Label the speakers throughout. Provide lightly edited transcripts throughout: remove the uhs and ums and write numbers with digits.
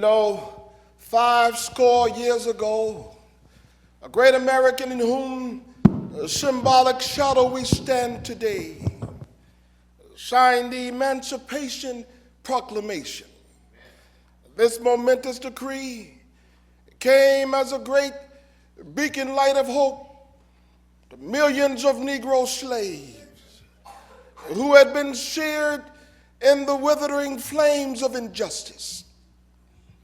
Speaker 1: Five score years ago, a great American in whom symbolic shadow we stand today, signed the Emancipation Proclamation. This momentous decree came as a great beacon light of hope to millions of Negro slaves who had been seared in the withering flames of injustice.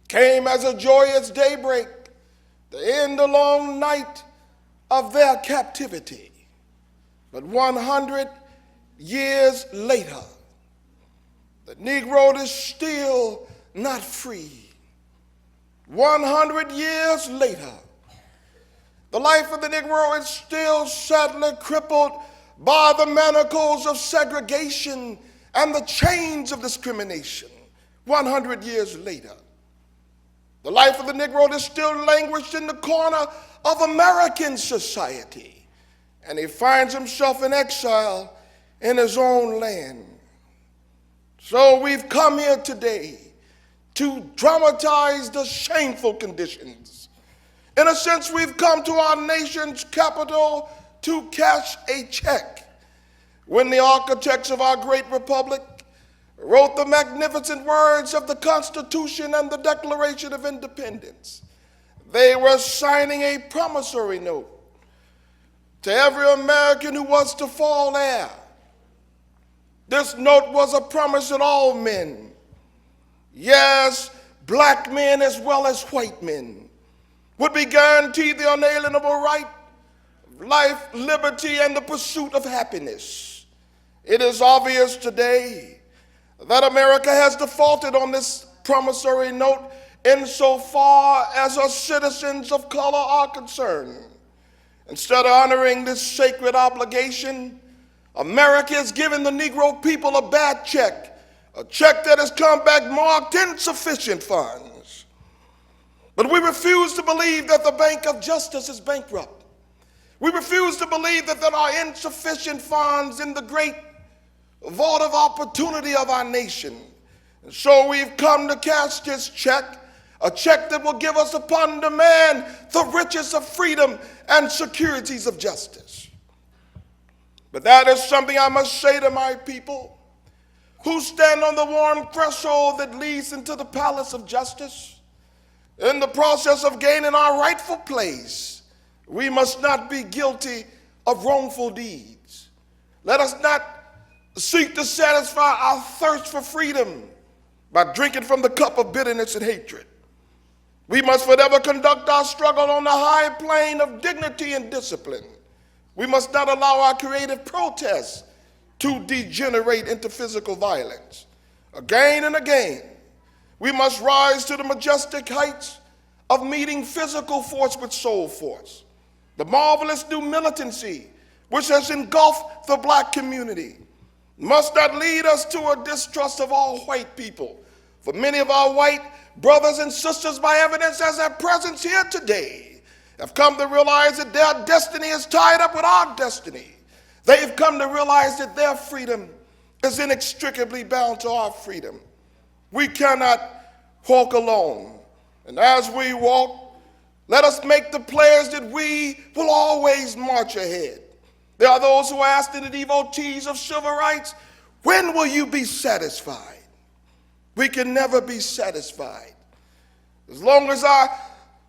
Speaker 1: Came as a joyous daybreak to end the long night of their captivity. But 100 years later, the Negro is still not free. 100 years later, the life of the Negro is still sadly crippled by the manacles of segregation and the chains of discrimination. 100 years later, the life of the Negro is still languished in the corner of American society, and he finds himself in exile in his own land. So we've come here today to dramatize the shameful conditions. In a sense, we've come to our nation's capital to cash a check. When the architects of our great republic wrote the magnificent words of the Constitution and the Declaration of Independence, they were signing a promissory note to every American who was to fall heir. This note was a promise that all men, yes, black men as well as white men, would be guaranteed the unalienable right of life, liberty, and the pursuit of happiness. It is obvious today that America has defaulted on this promissory note insofar as her citizens of color are concerned. Instead of honoring this sacred obligation, America has given the Negro people a bad check, a check that has come back marked insufficient funds. But we refuse to believe that the Bank of Justice is bankrupt. We refuse to believe that there are insufficient funds in the great vault of opportunity of our nation. And so we've come to cash this check, a check that will give us upon demand the riches of freedom and securities of justice. But that is something I must say to my people who stand on the warm threshold that leads into the palace of justice. In the process of gaining our rightful place, we must not be guilty of wrongful deeds. Let us not seek to satisfy our thirst for freedom by drinking from the cup of bitterness and hatred. We must forever conduct our struggle on the high plane of dignity and discipline. We must not allow our creative protests to degenerate into physical violence. Again and again, we must rise to the majestic heights of meeting physical force with soul force. The marvelous new militancy which has engulfed the black community must not lead us to a distrust of all white people. For many of our white brothers and sisters, by evidence as their presence here today, have come to realize that their destiny is tied up with our destiny. They've come to realize that their freedom is inextricably bound to our freedom. We cannot walk alone. And as we walk, let us make the pledge that we will always march ahead. There are those who ask the devotees of civil rights, when will you be satisfied? We can never be satisfied. As long as our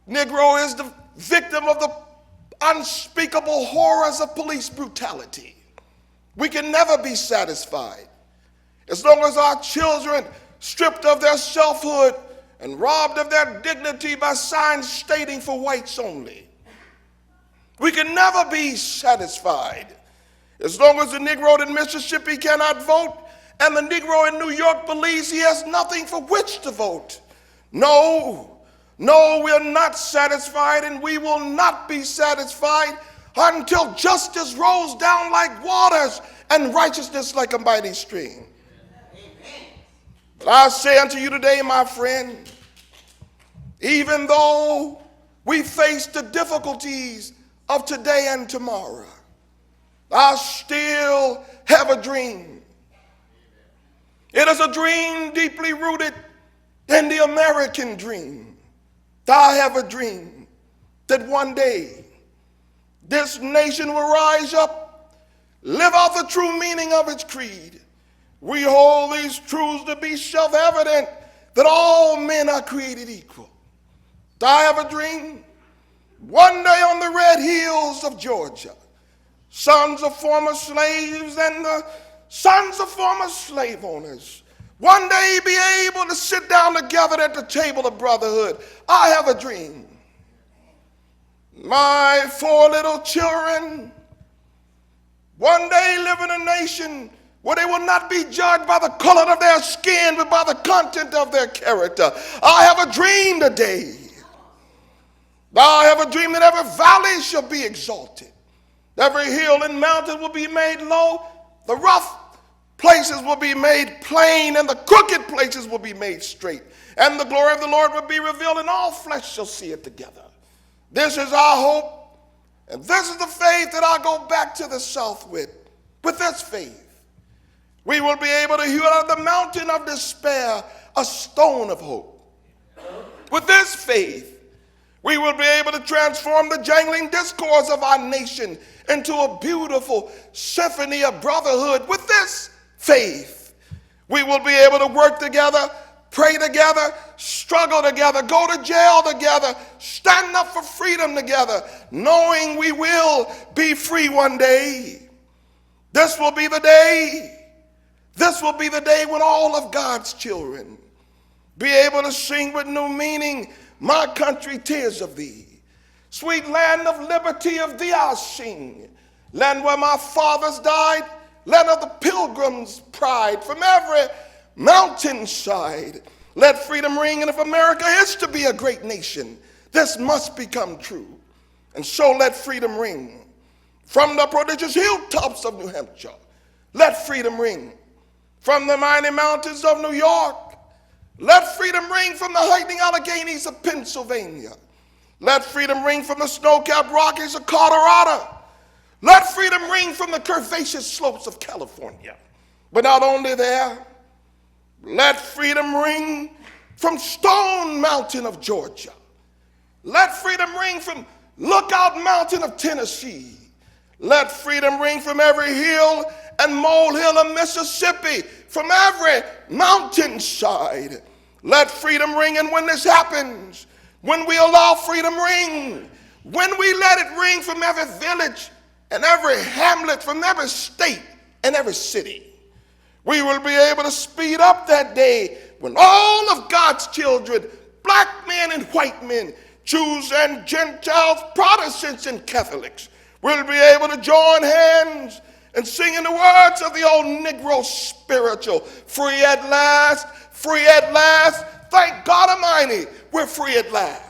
Speaker 1: Negro is the victim of the unspeakable horrors of police brutality, we can never be satisfied. As long as our children stripped of their selfhood and robbed of their dignity by signs stating for whites only, we can never be satisfied. As long as the Negro in Mississippi cannot vote and the Negro in New York believes he has nothing for which to vote. No, we're not satisfied, and we will not be satisfied until justice rolls down like waters and righteousness like a mighty stream. But I say unto you today, my friend, even though we face the difficulties of today and tomorrow, I still have a dream. It is a dream deeply rooted in the American dream. I have a dream that one day this nation will rise up, live out the true meaning of its creed. We hold these truths to be self-evident, that all men are created equal. I have a dream. One day on the red hills of Georgia, sons of former slaves and the sons of former slave owners one day be able to sit down together at the table of brotherhood. I have a dream. My 4 little children one day live in a nation where they will not be judged by the color of their skin, but by the content of their character. I have a dream today. I have a dream that every valley shall be exalted. Every hill and mountain will be made low. The rough places will be made plain, and the crooked places will be made straight. And the glory of the Lord will be revealed, and all flesh shall see it together. This is our hope, and this is the faith that I go back to the South with. With this faith, we will be able to hew out of the mountain of despair a stone of hope. With this faith, we will be able to transform the jangling discourse of our nation into a beautiful symphony of brotherhood. With this faith, we will be able to work together, pray together, struggle together, go to jail together, stand up for freedom together, knowing we will be free one day. This will be the day. This will be the day when all of God's children be able to sing with new meaning, my country, tears of thee. Sweet land of liberty, of thee I'll sing. Land where my fathers died, land of the pilgrim's pride. From every mountainside, let freedom ring. And if America is to be a great nation, this must become true. And so let freedom ring. From the prodigious hilltops of New Hampshire, let freedom ring. From the mighty mountains of New York, let freedom ring. From the heightening Alleghenies of Pennsylvania, let freedom ring. From the snow-capped Rockies of Colorado, let freedom ring. From the curvaceous slopes of California. But not only there, let freedom ring from Stone Mountain of Georgia. Let freedom ring from Lookout Mountain of Tennessee. Let freedom ring from every hill and molehill of Mississippi, from every mountainside. Let freedom ring. And when this happens, when we allow freedom ring, when we let it ring from every village and every hamlet, from every state and every city, we will be able to speed up that day when all of God's children, black men and white men, Jews and Gentiles, Protestants and Catholics, will be able to join hands and sing in the words of the old Negro spiritual, free at last, thank God Almighty, we're free at last.